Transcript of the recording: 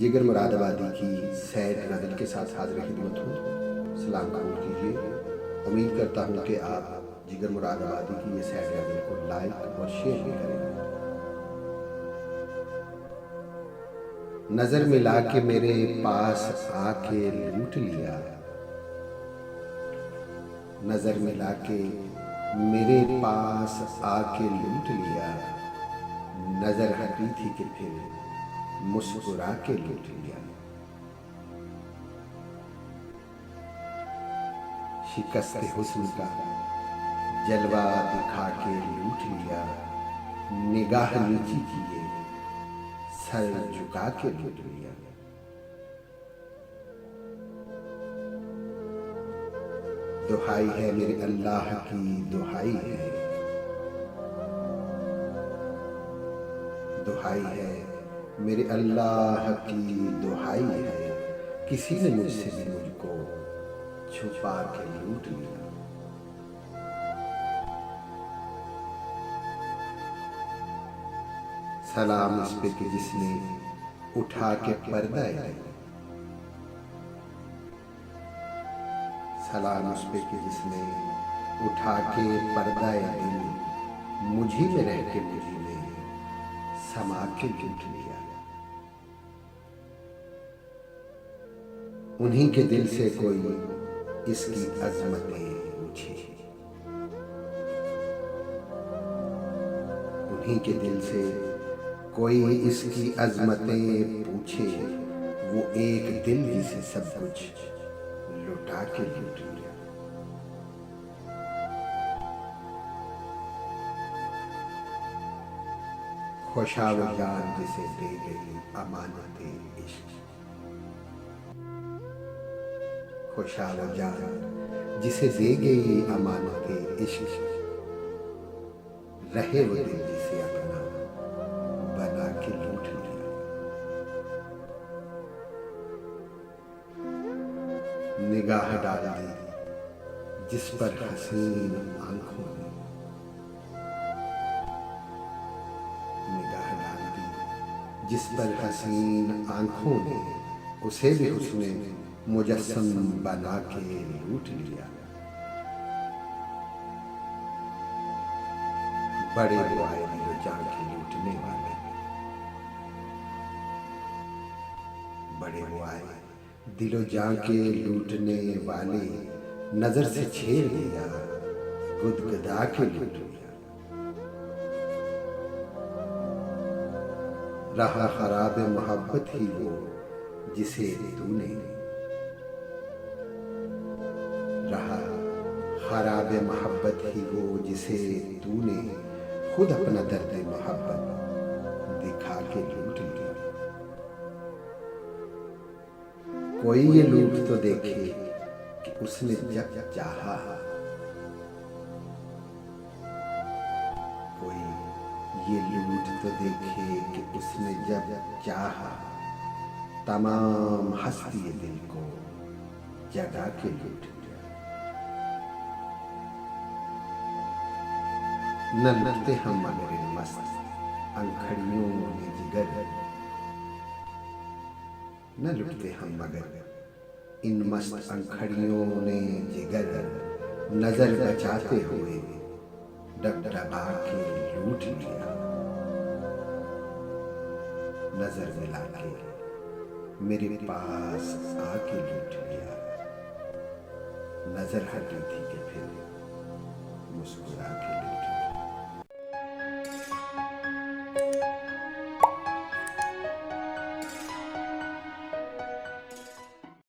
जिगर मुरादाबादी की सैड गज़ल के साथ हाज़िर खिदमत हूँ। सलाम कबूल कीजिए। उम्मीद करता हूँ कि आप जिगर मुरादाबादी की ये सैड गज़ल को लाइक और शेयर भी करेंगे। नज़र मिला के मेरे पास आके लूट लिया, नज़र मिला के मेरे पास आके लूट लिया, नज़र हटी थी कि फिर मुस्कुरा के लूट लिया। शिकस्त हुस्न का जलवा दिखा के लूट लिया, निगाह नीची किए सर झुका के लूट लिया। दुहाई है मेरे अल्लाह की, दुहाई है, दुहाई है मेरे अल्लाह की, दुहाई है, किसी ने मुझसे भी मुझको छुपा के लूट लिया। सलाम उस पे कि जिसने उठा के पर्दा है, सलाम उस पे कि जिसने उठा के पर्दा दिल मुझी में रह के मुझी में समा के लूट लिया। उन्हीं के दिल से कोई इसकी अजमतें पूछे, उन्हीं के दिल से कोई इसकी अजमतें पूछे, वो एक दिल जिसे सब कुछ लुटा के लूट लिया। खुशाव जान जिसे दे गई अमानते इश्क, खुशाव जान जिसे दे गई अमानते इश्क, रहे वो दिल जिसे अपना बना के लूट लिया। निगाह डाल दी जिस पर हसीन आंखों ने, निगाह डाल दी जिस पर हसीन आंखों ने, उसे भी उसने मुजस्सम बना के लूट लिया। बड़े वो आए दिलो जान के लूटने वाले, बड़े वो आए दिलो जान के लूटने वाले, नजर से छेड़ दिया गुदगुदा के लूट लिया। रहा खराब मोहब्बत ही वो जिसे तूने, रहा खराब मोहब्बत ही वो जिसे तूने खुद अपना दर्द मोहब्बत दिखा के लूट लिया। कोई ये लूट तो देखे कि उसने जब चाहा, कोई ये लूट तो देखे कि उसने जब चाहा, तमाम हस्ती दिल को जगा के लूट लिया। न लुटते हम मगर इन मस्त अंखड़ियों में जिगर, न लुटते हम मगर इन मस्त अंखड़ियों ने जिगर, नजर बचाते हुए डगडगा के लूट लिया। नजर मिला के मेरे पास आके लूट लिया, नजर हटी थी कि फिर मुस्कुरा के